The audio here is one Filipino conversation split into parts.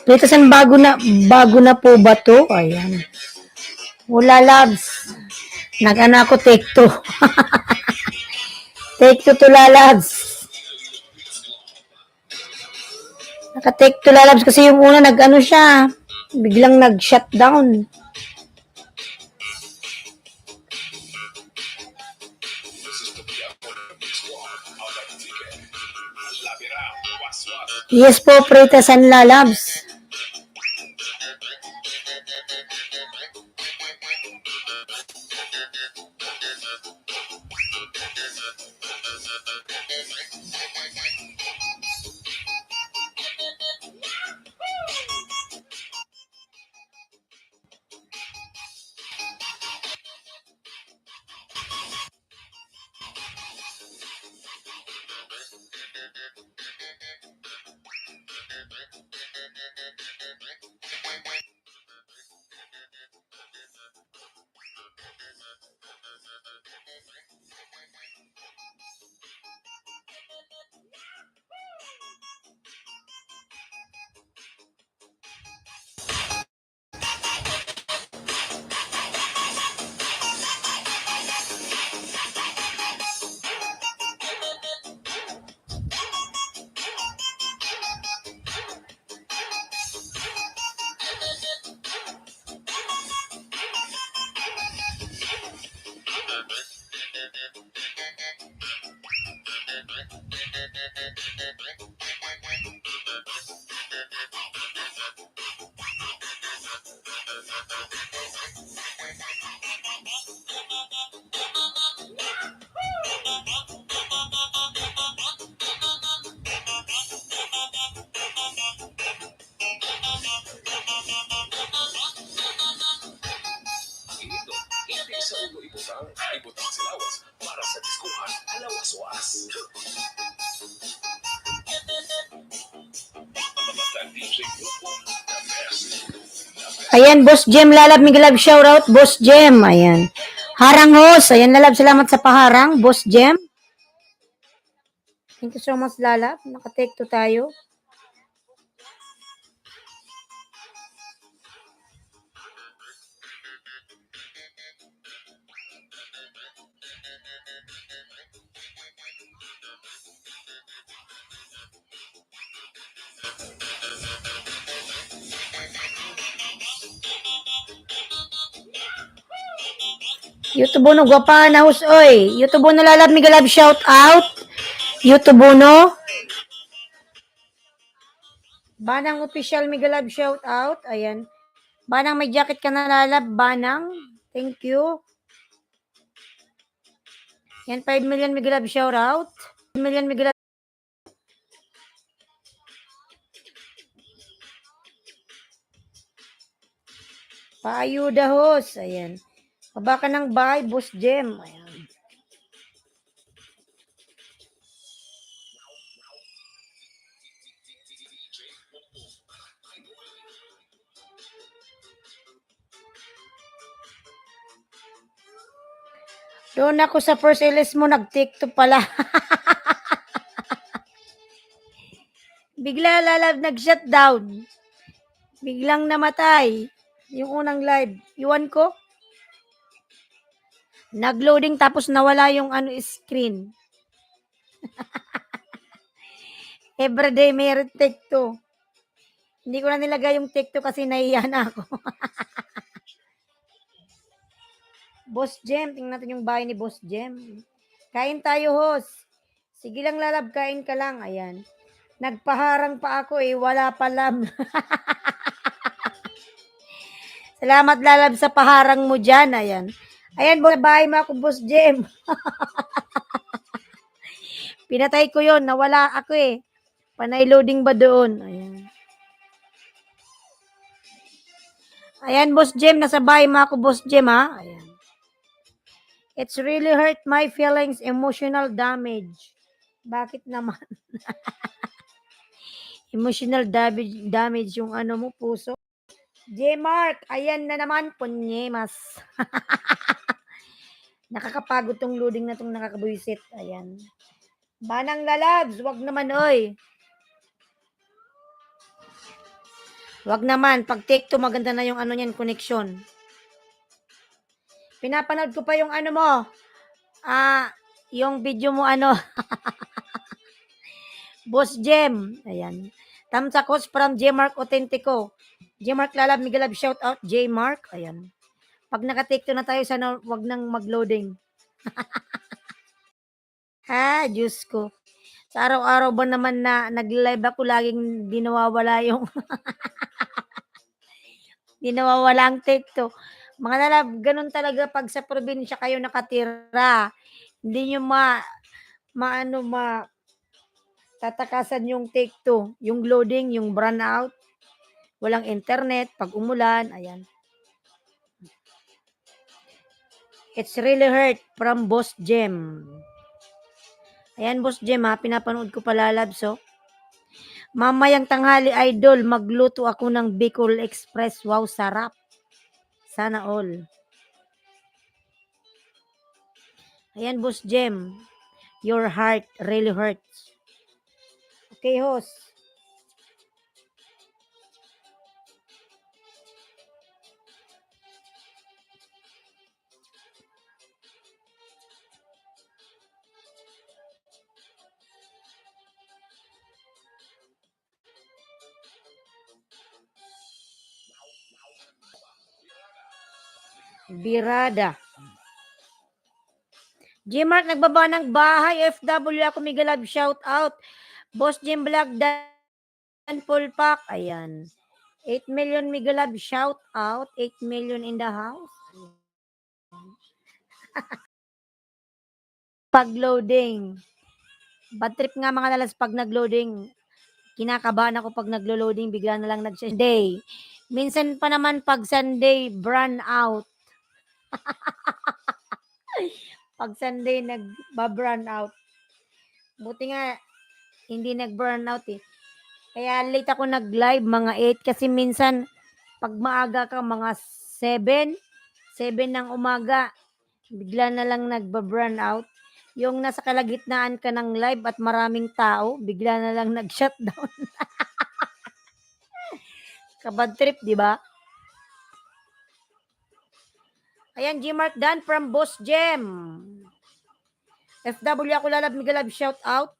Pritasan, bago na po ba to? Ayan. Wala, Labs. Nag-ano ako, take two. Take two to Labs. Naka-take two Labs kasi yung una nag-ano siya. Biglang nag-shutdown. Yes po, Pritasan Labs. Ayan, Boss Jem Lalab, Migalab, shoutout, Boss Jem, ayan. Harang host, ayan Lalab, salamat sa paharang, Boss Jem. Thank you so much, Lala. Naka-take 2 tayo. YouTube no, gwapa na hus, oy. YouTube no, Lala, migalab shout out. YouTube no. Banang official migalab shout out. Ayan. Banang may jacket ka na, Lala. Banang. Thank you. Yan, 5 million migalab shout out. 5 million migalab. Paayuda hos. Ayan. Baba ka ng bahay, Boss Jem. Ayan. Doon ako sa first LS mo, nag-TikTok pala. Bigla lalab nag-shutdown. Biglang namatay. Yung unang live. Iwan ko. Nag-loading tapos nawala yung screen. Everyday meron TikTok. Hindi ko na nilagay yung TikTok kasi nahiya na ako. Boss Jem, tingnan natin yung bahay ni Boss Jem. Kain tayo, host. Sige lang, Lalab, kain ka lang. Ayan. Nagpaharang pa ako wala pa lam. Salamat, Lalab, sa paharang mo dyan. Ayan. Ayan, bahay mo ako, Boss Jem. Pinatay ko yon, nawala ako Panay loading ba doon? Ayan. Ayan, Boss Jem, nasa bahay mo ako, Boss Jem, ha? Ayan. It's really hurt my feelings, emotional damage. Bakit naman? Emotional damage yung mo, puso. J-Mark, ayan na naman, punyemas. Nakakapagod tong loading na tong nakakabuisit. Ayan. Banang Lalabs, wag naman, oy. Wag naman, pag take to, maganda na yung niyan, connection. Pinapanood ko pa yung mo. Yung video mo Boss Jem. Ayan. Tamsakos from J-Mark Authentico. J-Mark Lalab, Migalab, shout out J-Mark. Ayan. Pag naka-take to na tayo, sana wag nang mag-loading. Diyos ko. Sa araw-araw ba naman na nag-live ako, laging di nawawala yung di nawawala ang take to. Mga Lalab, ganun talaga pag sa probinsya kayo nakatira. Hindi nyo tatakasan yung take two, yung loading, yung burn out, walang internet, pag umulan, ayan. It's really hurt from Boss Jem. Ayan, Boss Jem, pinapanood ko pala, Labso. Mamayang tanghali, idol, magluto ako ng Bicol Express. Wow, sarap. Sana all. Ayan, Boss Jem. Your heart really hurts. Okay, host. Birada. G-Mark, nagbaba ng bahay. FW ako, Migalab, shout out. Boss Jim Vlog, Dan Full Pack. Ayan. 8 million Migalab, shout out. 8 million in the house. Pag-loading. Bad trip nga mga Lalas pag nag-loading. Kinakabahan ako pag naglo-loading, bigla na lang nag-Sunday. Minsan pa naman pag Sunday, burn out. Pag Sunday, nag-burn out. Buti nga, hindi nag-burn out Kaya late ako nag-live, mga 8. Kasi minsan, pag maaga ka, mga 7 ng umaga, bigla na lang nag-burn out. Yung nasa kalagitnaan ka ng live at maraming tao, bigla na lang nag-shutdown. Kabad trip, di ba? Ayan, G-Mark Dan from Boss Gem. FW ako lalab, migalab, shout out.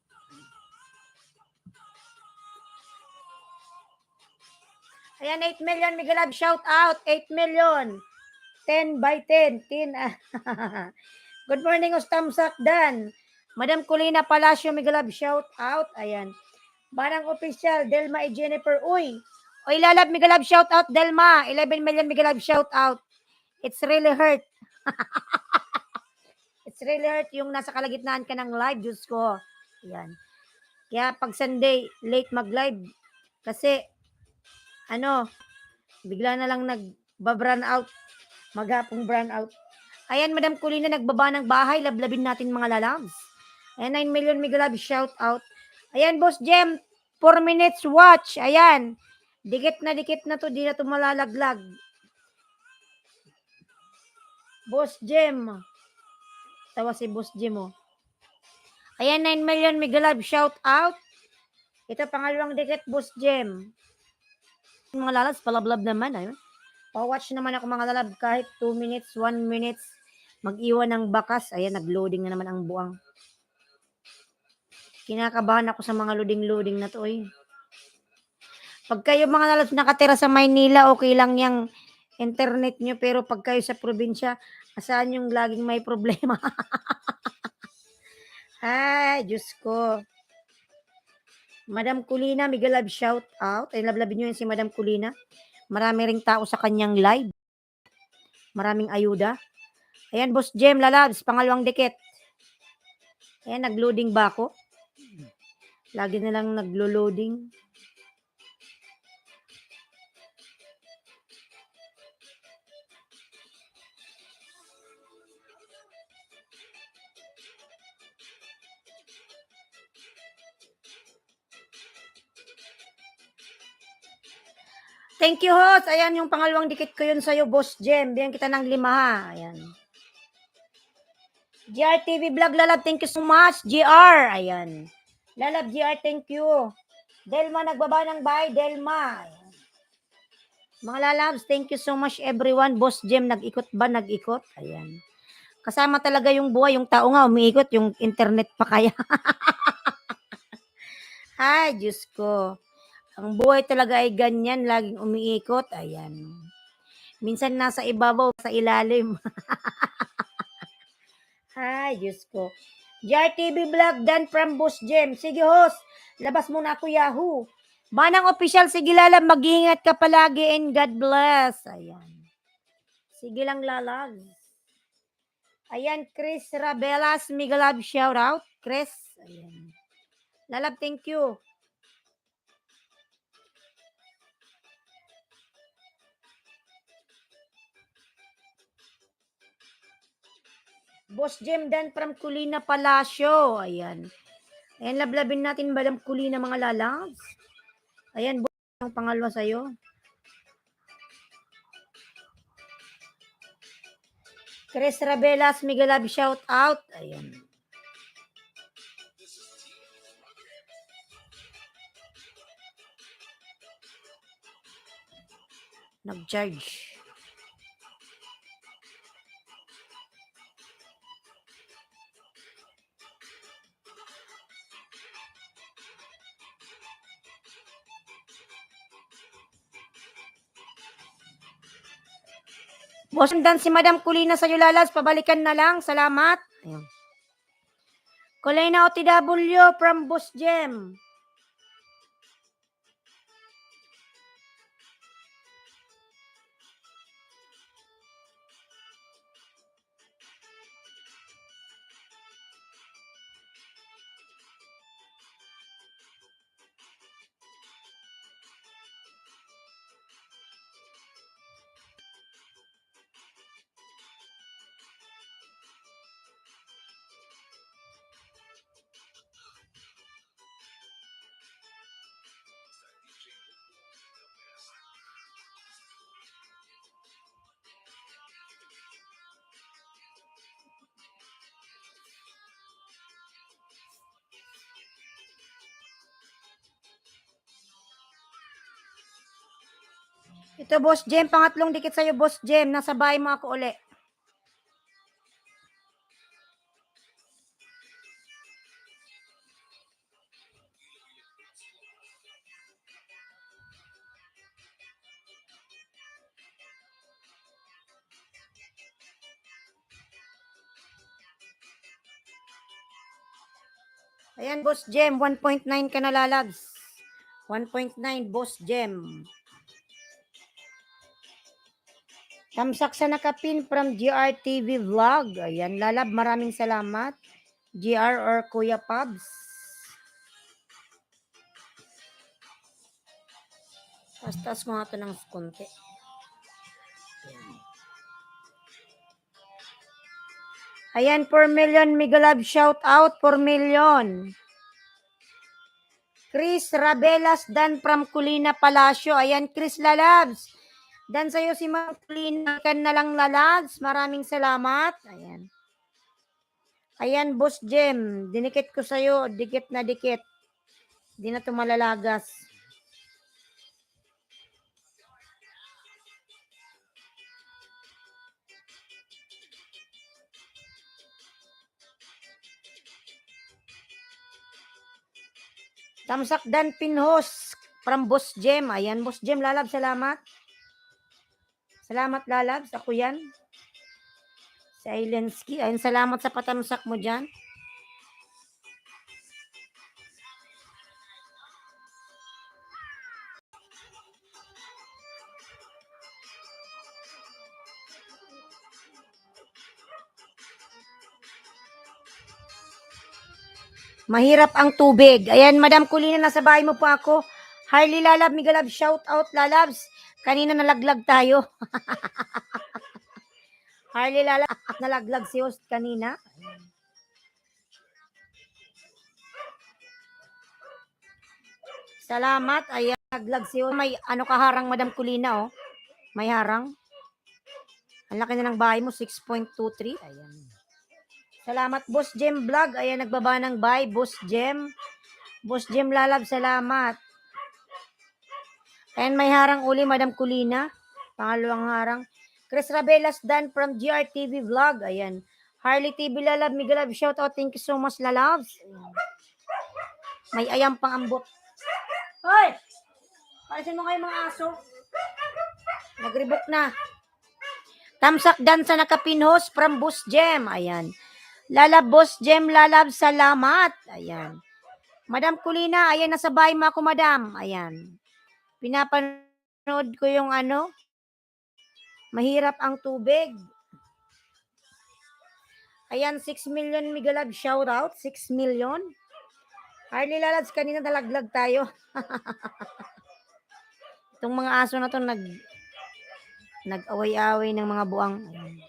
Ayan, 8 million, migalab, shout out. 8 million. 10 by 10. 10. Good morning, Ustamsak Dan. Madam Colina Palacio, migalab, shout out. Ayan. Barang Official, Delma e Jennifer. Uy, lalab, migalab, shout out, Delma. 11 million, migalab, shout out. It's really hurt. It's really hurt yung nasa kalagitnaan ka ng live, Diyos ko. Ayan. Kaya pag Sunday, late mag-live. Kasi, bigla na lang nag-brown out. Maghapong brown out. Ayan, Madam Kulina, nagbaba ng bahay. Lablabin natin mga lalabs. Ayan, 9 million migalab, shout out. Ayan, Boss Jem, 4 minutes watch. Ayan. Dikit na to, di na to malalaglag. Boss Jem. Tawa si Boss Jem, oh. Ayan, 9 million migalab, shout out. Ito, pangalawang dikit, Boss Jem. Mga lalabs, palablab naman. Ayun. Pa-watch naman ako mga lalab kahit 2 minutes, 1 minutes. Mag-iwan ng bakas. Ayan, nag-loading na naman ang buwang. Kinakabahan ako sa mga loading-loading na to, eh. Pag kayo mga lalabs nakatira sa Maynila, okay lang yung internet nyo. Pero pag kayo sa probinsya, asahan yung laging may problema. Ay, Diyos ko. Madam Kulina, migalab shout out. Ay, lablabin nyo yun si Madam Kulina. Marami ring tao sa kanyang live. Maraming ayuda. Ayan, Boss Jem, lalabs, pangalawang dikit. Ayan, nag-loading ba ako? Lagi na lang naglo-loading. Thank you, host. Ayan, yung pangalawang dikit ko yun sa'yo, Boss Jem. Bigyan kita ng 5, ha. Ayan. GR TV Vlog, lalab, thank you so much. GR, ayan. Lalab, GR, thank you. Delma, nagbaba ng bahay, Delma. Ayan. Mga lalabs, thank you so much everyone. Boss Jem, nag-ikot ba? Nag-ikot. Ayan. Kasama talaga yung buhay. Yung tao nga, umiikot. Yung internet pa kaya. Ay, Diyos ko. Ang buhay talaga ay ganyan. Laging umiikot. Ayan. Minsan nasa ibabaw, sa ilalim. Ay, Diyos ko. JRTV Vlog, Dan from Boss Jem. Sige, host. Labas muna ako, Yahoo. Manang official, sige lalang, mag-iingat ka palagi and God bless. Ayan. Sige lang lalag. Ayan, Chris Rabelas, migalab, shout out. Chris, ayan. Lalab, thank you. Boss Jem Dan from Kulina Palacio. Ayan. Ayan, lablabin natin Madam Kulina mga lalabs. Ayan, boss, ang pangalawa sa'yo. Chris Rabelas, migalab, shout out. Ayan. Nag-charge. Boss Dan si Madam Kulina sa Yulalas, pabalikan na lang. Salamat. Ayan. Kulina OTW from Boss Jem. Ito, Boss Jem, pangatlong dikit sa'yo, Boss Jem. Nasa bahay mo ako uli. Ayan, Boss Jem, 1.9 ka na lalabs. 1.9, Boss Jem. Tamsak sa nakapin from GRTV Vlog. Ayan, lalab, maraming salamat. GR or Kuya Pabs. Taas ko nga ito ng konti. Ayan, 4 million, Migalab, shout out, 4 million. Chris Rabelas, Dan from Culina Palacio. Ayan, Chris Lalabs. Dan sa'yo si Ma'am Culina, kan na lang lalabs. Maraming salamat. Ayan. Ayan, Boss Jem. Dinikit ko sa'yo, dikit na dikit. Di na ito malalagas. Tamsak Dan Pinhos from Boss Jem. Ayan, Boss Jem, lalab, salamat. Salamat, lalabs. Ako yan. Silensky. Ayan, salamat sa patamsak mo dyan. Mahirap ang tubig. Ayan, Madam Culina, nasa bahay mo po ako. Harley Lalab, Migalab, shout out, lalabs. Kanina nalaglag tayo. Harley Lalab, nalaglag si host kanina. Salamat. Ayan, nalaglag si host. May ano kaharang, Madam Culina, oh. May harang. Ang laki na ng bahay mo, 6.23. Ayan. Salamat, Boss Jem Vlog. Ayan, nagbaba ng buy. Boss Jem. Boss Jem Lalab, salamat. Ayan, may harang uli, Madam Culina. Pangalawang harang. Chris Rabelas Dan from GRTV Vlog. Ayan. Harley TV Lalab, Migalab, shout out. Thank you so much, lalabs. Ayan. May ayam pang ambot. Hoy! Palisin mo kayo mga aso. Nagribok na. Tamsak Dan sa nakapinhos from Boss Jem. Ayan. Lalab, Boss Jem, lalab, salamat. Ayan. Madam Culina, ayan, nasa bahay mo ako, madam. Ayan. Pinapanood ko yung ano, mahirap ang tubig. Ayan, 6 million, Migalab, shout out, 6 million. Harley Lalabs, kanina nalaglag tayo. Itong mga aso na to, nag-away-away ng mga buwang. Ayan.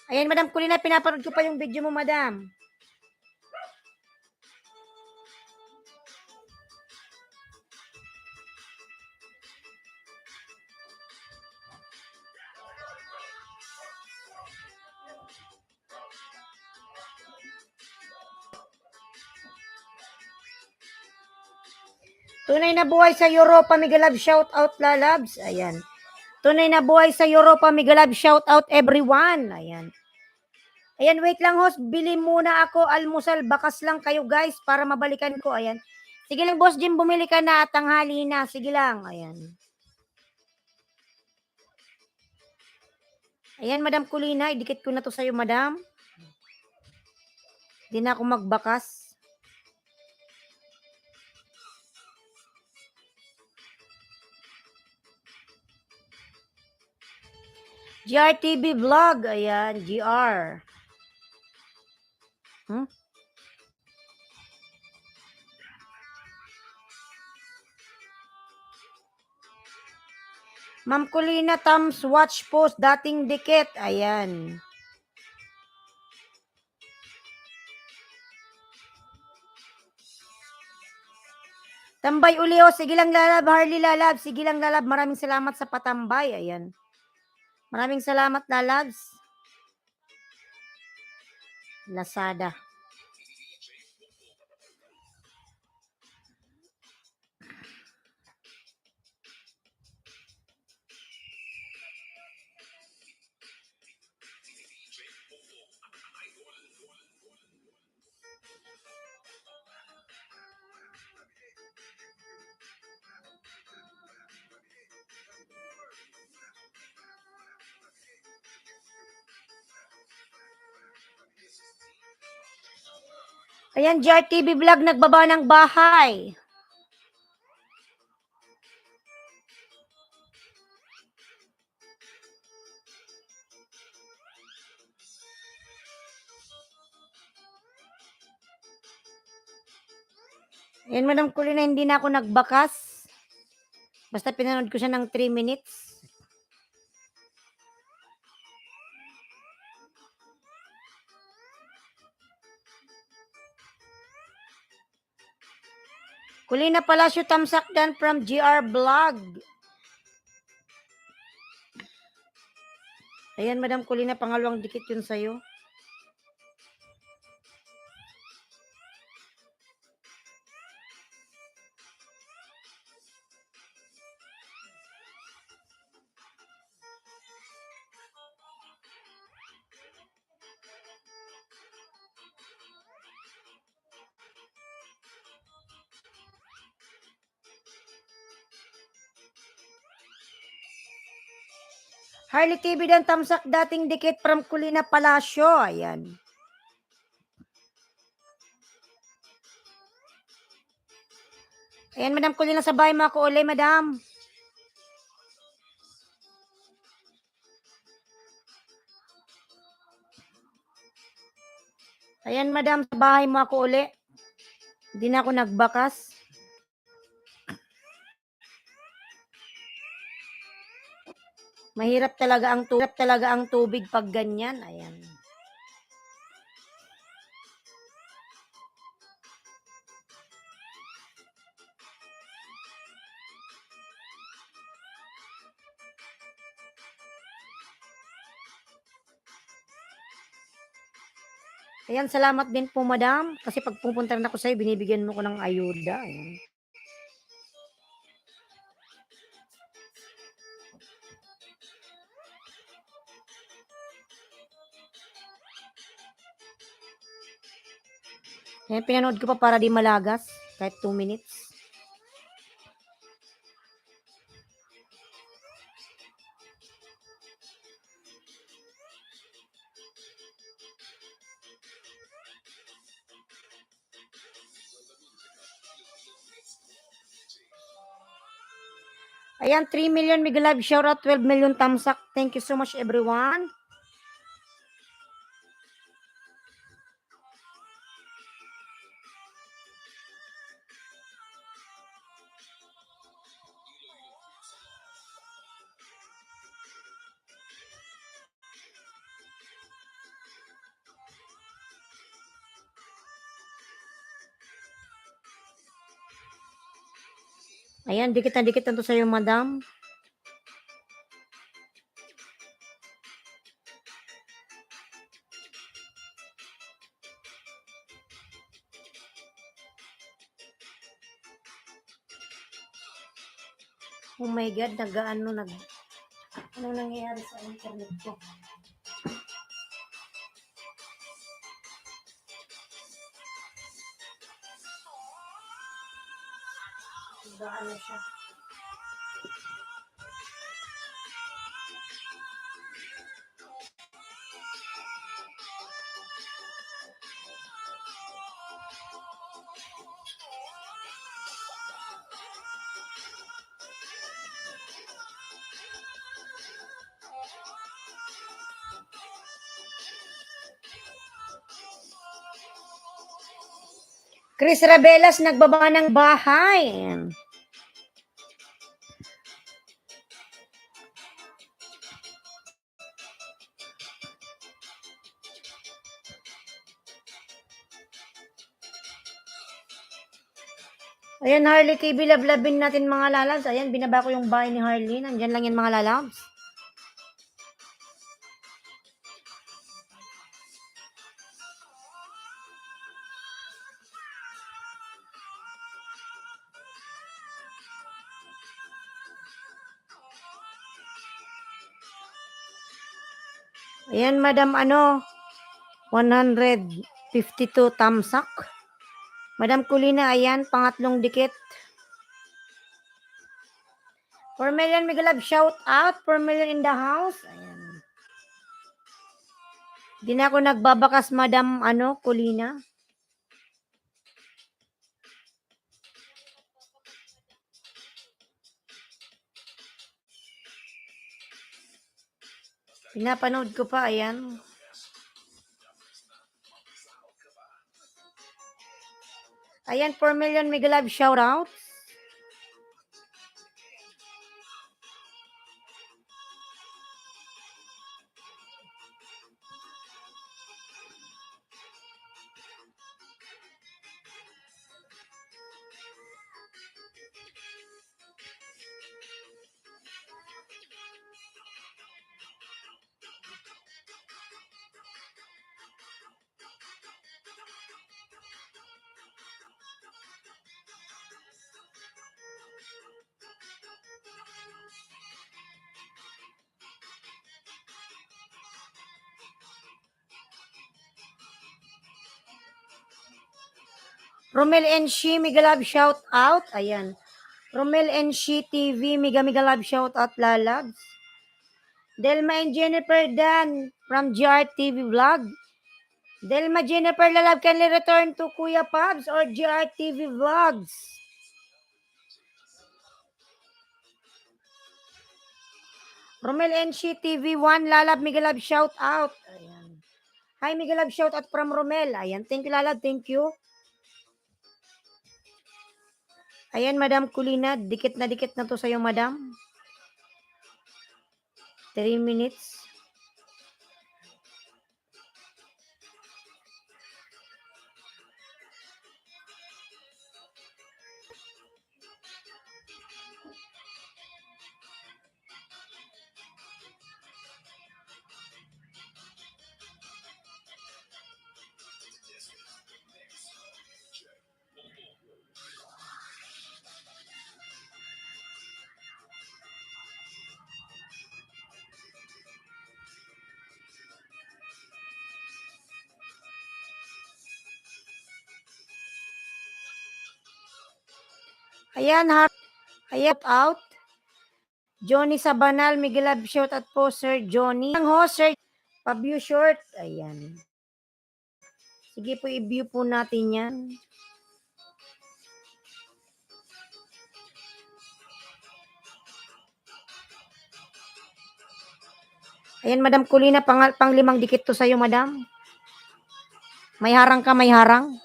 Ayan, Madam Culina, pinapanood ko pa yung video mo, madam. Tunay na buhay sa Europa, Migalab, shout out, lalabs. Ayan. Tunay na buhay sa Europa, Migalab, shout out, everyone. Ayan. Ayan, wait lang, host. Bili muna ako almusal. Bakas lang kayo, guys, para mabalikan ko. Ayan. Sige lang, Boss Jim, bumili ka na. Tanghali na. Sige lang. Ayan. Ayan, Madam Culina. Idikit ko na to sa'yo, madam. Hindi na ako magbakas. GRTV Vlog. Ayan, GR. Ma'am Culina, thumbs watch post, dating dikit. Ayan. Tambay uli, oh. Sige lang, lalab. Harley, lalab. Sige lang, lalab. Maraming salamat sa patambay. Ayan. Maraming salamat, lalabs. Lazada. Ayan, GRTV Vlog, nagbaba ng bahay. Ayan, Madam Kulina, hindi na ako nagbakas. Basta pinanood ko siya ng 3 minutes. Kulina Palacio, Tamsakdan from GR Vlog. Ayan, Madam Kulina, pangalawang dikit yun sa'yo. Harley TV dan Tamsak, dating dikit from Kulina Palacio. Ayan. Ayan, Madam Kulina, sa bahay mo ako uli, Madam. Ayan, Madam, sa bahay mo ako uli. Hindi na ako nagbakas. Mahirap talaga ang tubig pag ganyan. Ayan. Ayan, salamat din po, Madam. Kasi pag pupunta na ako sa'yo, binibigyan mo ko ng ayuda. Ayan. Ayan, pinanood ko pa para di malagas. Kahit 2 minutes. Ayan, 3 million Mega Live shoutout, 12 million Tamsak. Thank you so much, everyone. Ayan, dikit na dikit na to sa'yo, Madam. Oh my God, ano nangyayari sa internet ko? Nag-ano siya? Chris Rabelas, nagbaba ng bahay. Ayan, Harley TV, lablabin natin mga lalabs. Ayan, binaba ko yung bahay ni Harley. Nandyan lang yan mga lalabs. Ayan, Madam, 152 tamsak. Madam Kulina, ayan, pangatlong dikit. 4 million, Migalab, shout out. 4 million in the house. Ayan. Di na ako nagbabakas, Madam, Kulina. Pinapanood ko pa, ayan. Ayan, 4 million, Migalab, shout out. Romel and She, Migalab, shout out. Ayan. Romel and She TV, Migalab, shout out, lalabs. Delma and Jennifer Dan from GRTV Vlog. Delma Jennifer Lalab, can you return to Kuya Pabs or GRTV Vlogs? Romel and She TV1, Lalab, Migalab, shout out. Ayan. Hi, Migalab, shout out from Romel. Ayan, thank you, Lalab, thank you. Ayan, Madam Kulina, dikit na to sa'yo, Madam. 3 minutes. Ayan, ayan, out. Johnny Sabanal, Migalab, shout out po, Sir Johnny. Ang host, Sir Pabio Short. Ayan. Sige po, i-view po natin yan. Ayan, Madam Kulina, pang 5 dikit to sa'yo, Madam. May harang ka, may harang.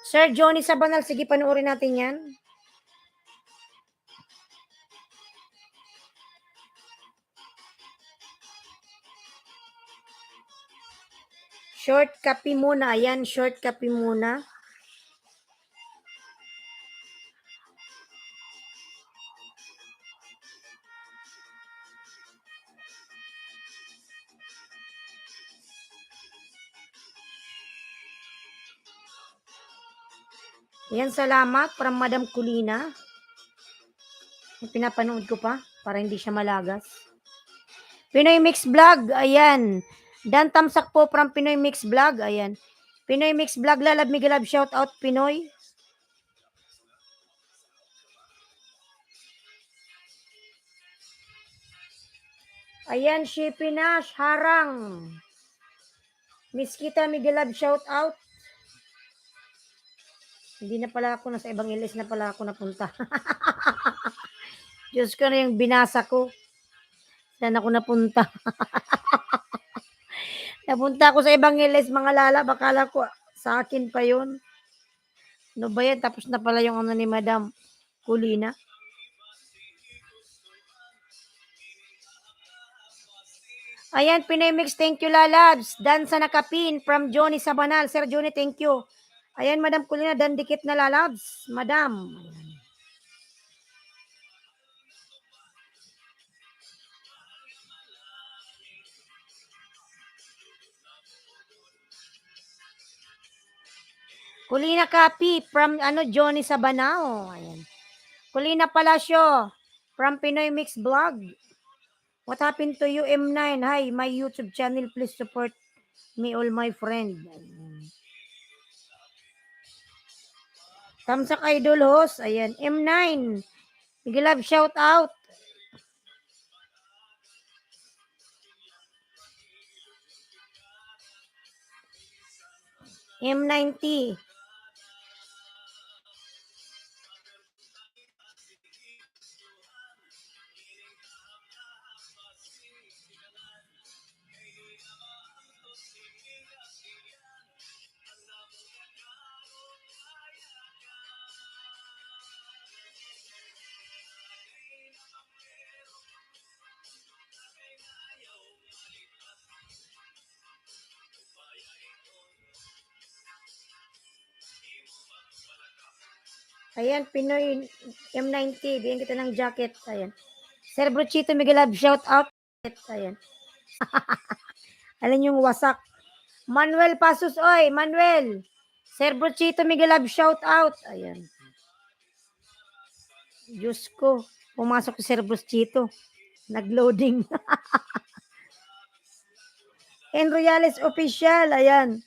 Sir Johnny Sabanal, sige, panoorin natin yan. Short copy muna. Ayan, short copy muna. Ayan, salamat from Madam Kulina. Pinapanood ko pa para hindi siya malagas. Pinoy Mix Vlog. Ayan. Dan Tamsak po from Pinoy Mix Vlog. Ayan. Pinoy Mix Vlog, Lalab, Migalab, shout out Pinoy. Ayan, Shipinash, harang. Miss Kita, Migalab, shout out. Hindi na pala ako, nasa ibang ilis na pala ako napunta. Diyos ko na yung binasa ko. Saan ako napunta? Napunta ako sa ibang ilis, mga lala. Bakala ko, sa akin pa yun. Ano ba yan? Tapos na pala yung ni Madam Kulina. Ayan, Pinoy Mix, thank you, lalabs. Dan sa nakapin from Johnny Sabanal. Sir Johnny, thank you. Ayan, Madam Kulina, dan dikit na lalabs. Madam. Kulina copy from Johnny Sabanao. Ayan. Kulina Palacio from Pinoy Mix Vlog. What happened to you, M9? Hi, my YouTube channel. Please support me, all my friend. Tamsak Idol host. Ayan. M9. Big love shout out. M90. Ayan, Pinoy M90. Bigyan kita ng jacket. Ayan. Sir Brochito, Miguel Love, shout out. Ayan. Alin yung wasak. Manuel Pasos, oy, Manuel. Sir Brochito, Miguel Love, shout out. Ayan. Diyos ko. Pumasok si Sir Brochito. Nag-loading. Enroyales Official. Ayan.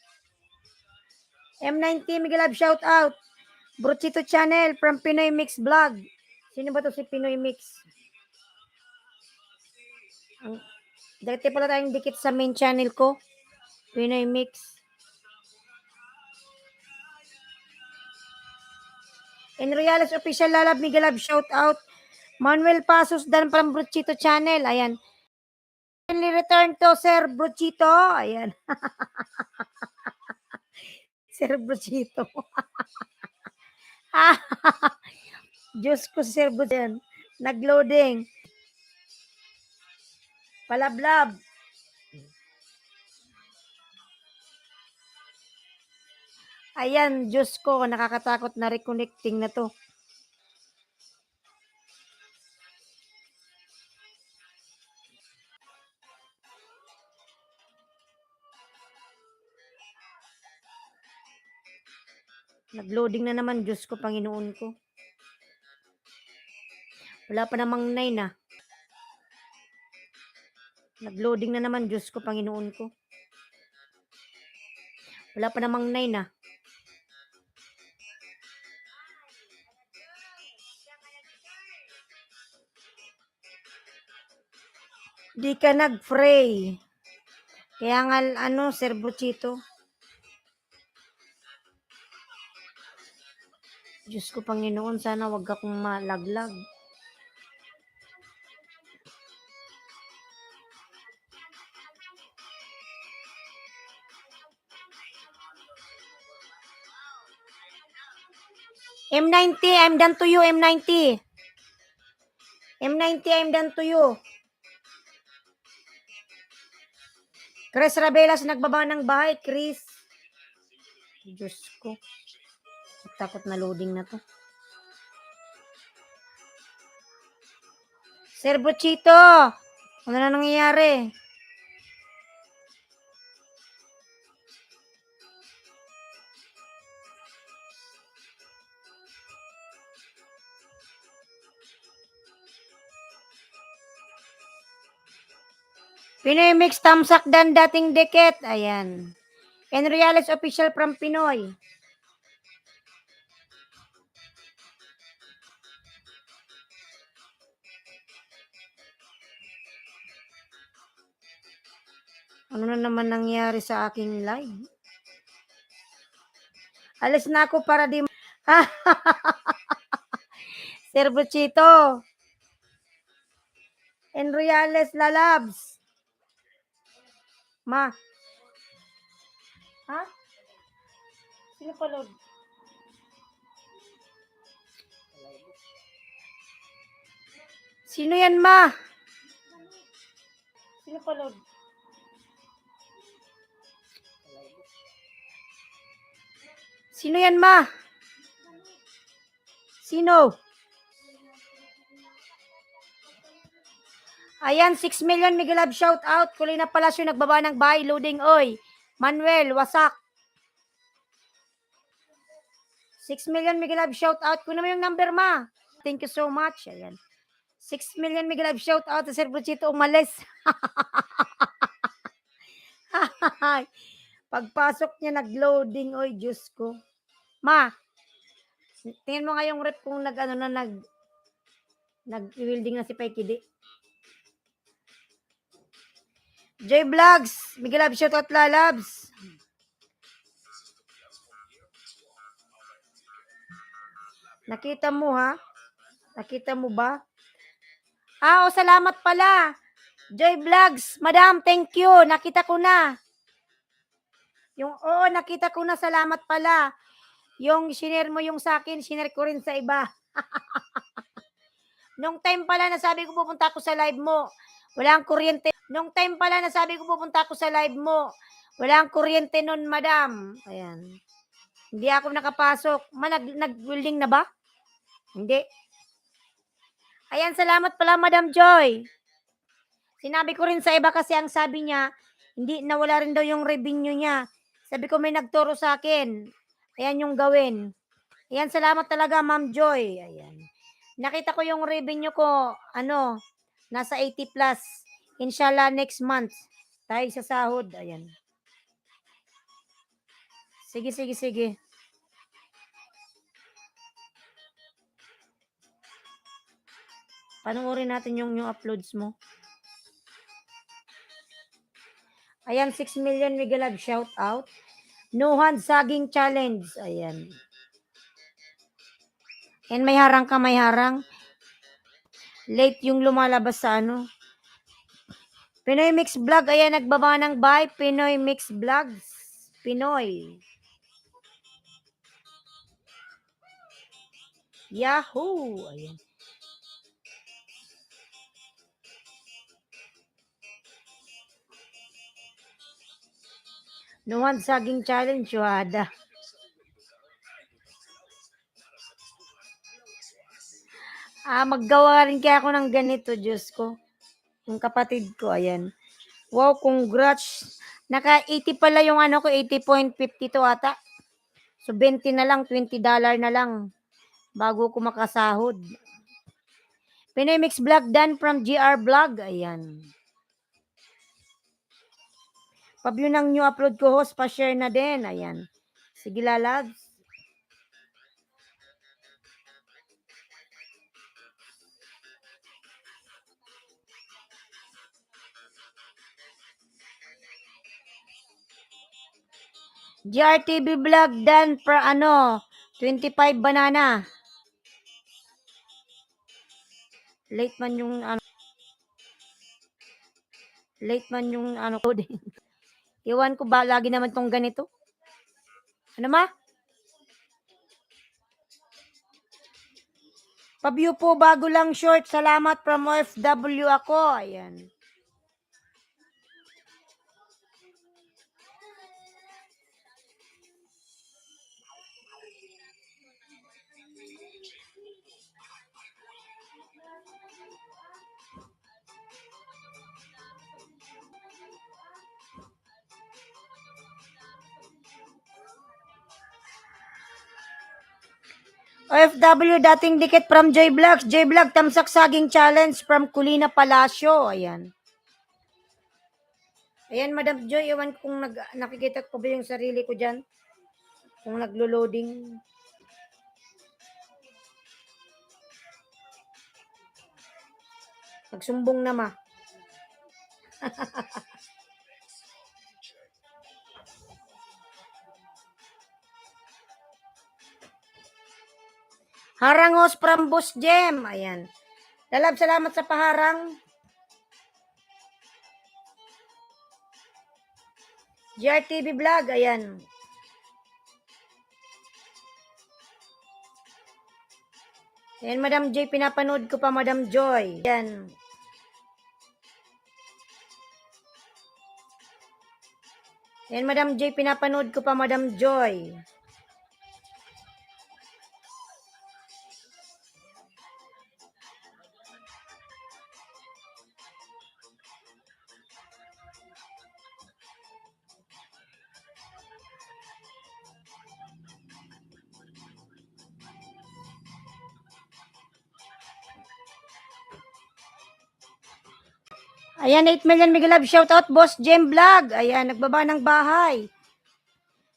M90, Miguel Love, shout out. Brochito Channel from Pinoy Mix Vlog. Sino ba to si Pinoy Mix? Dati pala tayong dikit sa main channel ko. Pinoy Mix. Enroyales Official Lalab, Miguel Love, shout out. Manuel Pasos Dan from Brochito Channel. Ayan. Return to Sir Brochito. Ayan. Sir Brochito. Diyos ko, Sir Brochito. Nag-loading. Palablab. Ayan, Diyos ko, nakakatakot na reconnecting na to. Nag-loading na naman, Diyos ko, Panginoon ko. Wala pa namang 9 ah. Nag-loading na naman, Diyos ko, Panginoon ko. Wala pa namang 9 ah. Di ka nag-pray. Kaya nga, Sir Brochito. Diyos ko, Panginoon, sana wag akong malaglag. M90, I'm done to you, M90. M90, I'm done to you. Chris Rabelas, nagbaba ng bahay, Chris. Diyos ko. Takot na loading na to. Sir Brochito, ano na nangyayari? Pinoy Mix, Tamsak Dan, dating deket. Ayan. Enreales Official from Pinoy. Ano na naman nangyari sa aking live? Alis na ako para di... Sir Brochito. Enreales Lalabs. Ma. Ha? Sino pa load? Sino yan, ma? Sino pa load? Sino yan, ma? Sino? Ayan, 6 million Miguel Love, shout out. Kulina Palacio, nagbaba ng bahay, loading, oy. Manuel, wasak. 6 million Miguel Love, shout out. Kunin mo yung number, ma. Thank you so much. Ayan. 6 million Mega Love shout out to Sir Bruchito umalis. Pagpasok niya nag-loading, oy Diyos ko. Ma, tingnan mo nga yung rep kung nag-wielding na si Paikidi. J Vlogs, Mega Love shout out lalabs. Nakita mo ha? Nakita mo ba? Salamat pala. Joy Vlogs, Madam, thank you. Nakita ko na. Nakita ko na. Salamat pala. Yung shinare mo yung sa akin, shinare ko rin sa iba. Nung time pala na sabi ko pupunta ako sa live mo, walang kuryente. Nung time pala na sabi ko pupunta ako sa live mo, walang kuryente nun, Madam. Ayan. Hindi ako nakapasok. Nag-welding na ba? Hindi. Ayan, salamat pala, Madam Joy. Sinabi ko rin sa iba kasi ang sabi niya, hindi, nawala rin daw yung revenue niya. Sabi ko, may nagturo sa akin. Ayan yung gawin. Ayan, salamat talaga, Ma'am Joy. Ayan. Nakita ko yung revenue ko, nasa 80 plus. Inshallah, next month. Tayo sa sahod. Ayan. Sige, sige, sige. Panoorin natin yung uploads mo. Ayan, 6 million Mega Love shout out. No hand saging challenge. Ayan. And may harang ka, may harang. Late yung lumalabas sa Pinoy Mix Vlog. Ayan, nagbaba ng buy. Pinoy Mix Vlogs. Pinoy. Yahoo! Ayan. No one saging challenge, wada. Maggawa rin kaya ako ng ganito, Diyos ko. Yung kapatid ko, ayan. Wow, congrats. Naka 80 pala yung ko, 80.52 ata. So, 20 na lang, $20 na lang. Bago ko makasahod. Pinoy Mix Vlog done from GR Vlog. Ayan. Pag-view ng new upload ko, host, pa-share na din. Ayan. Sige, lalabs. GRTV Vlog done for 25 banana. Late man yung late man yung coding. Iwan ko ba lagi naman tong ganito? Ano ma? Pa-view po bago lang short. Salamat from OFW ako. Ayan. OFW dating dikit from J Vlogs. J Vlog Tamsak Saging Challenge from Culina Palacio. Ayan. Ayan, Madam Joy, iwan kung nakikita ko ba yung sarili ko dyan. Kung naglo-loading. Nagsumbong na ma. Harangos from Boss Jem. Ayan. Lalab, salamat sa paharang. GRTV Vlog. Ayan. Ayan, Madam Joy. Pinapanood ko pa, Madam Joy. Ayan. Ayan, Madam Joy. Pinapanood ko pa, Madam Joy. Ayan, 8 million Miguel Love. Shoutout, Boss Jem Vlog. Ayan, nagbaba ng bahay.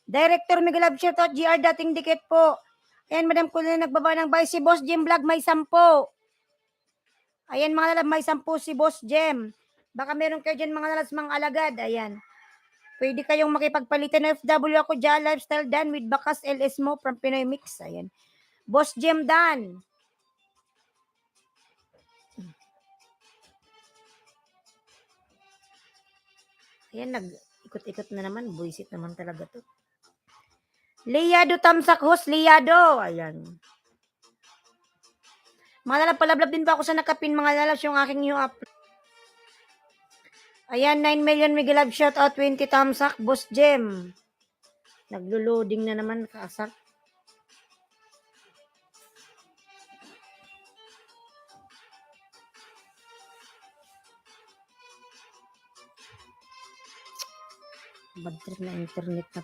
Director Miguel Love. Shoutout, GR dating dikit po. Ayan, Madam Kulina, nagbaba ng bahay. Si Boss Jem Vlog, may 10. Ayan, mga lalab, may 10 si Boss Jem. Baka meron kayo dyan mga lalabs, mga alagad. Ayan. Pwede kayong makipagpalitan ng FW ako dyan. Lifestyle Dan with Bakas LS mo from Pinoy Mix. Ayan. Boss Jem Dan. Ayan, nag-ikot-ikot na naman. Buisit naman talaga to. Liado Tamsak Host, Liado. Ayan. Mga lalab, palablab din pa ako sa nakapin mga lalabs yung aking new upload. Ayan, 9 million Miguel Love. Shoutout, 20 Tamsak. Boss Jem. Naglo-loading na naman, kasak. Bad trip na internet na.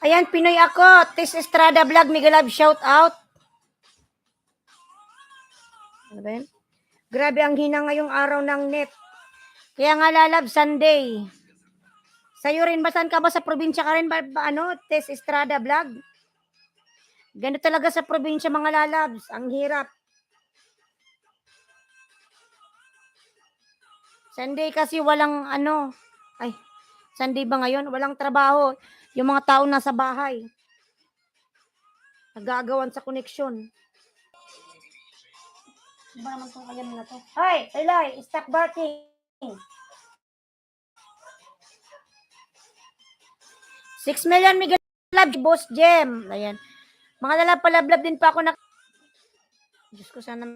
Ayan, Pinoy ako. Tis Estrada Vlog, Miguel Love, shout out. Ano ba yun? Grabe ang hina ngayong araw ng net. Kaya nga lalab, Sunday. Sa'yo rin ba? Saan ka ba? Sa probinsya ka rin ba? Ano? Tis Estrada Vlog? Ganito talaga sa probinsya mga lalabs. Ang hirap. Sunday kasi walang ano. Ay, Sunday ba ngayon? Walang trabaho. Yung mga tao nasa bahay. Nagagawan sa koneksyon. Ba naman itong ayan na to? Hoy, Eloy, stop barking. 6 million Miguel Love, Boss Jem. Ayan. Mga lalab, palablab din pa ako na... Diyos ko, sana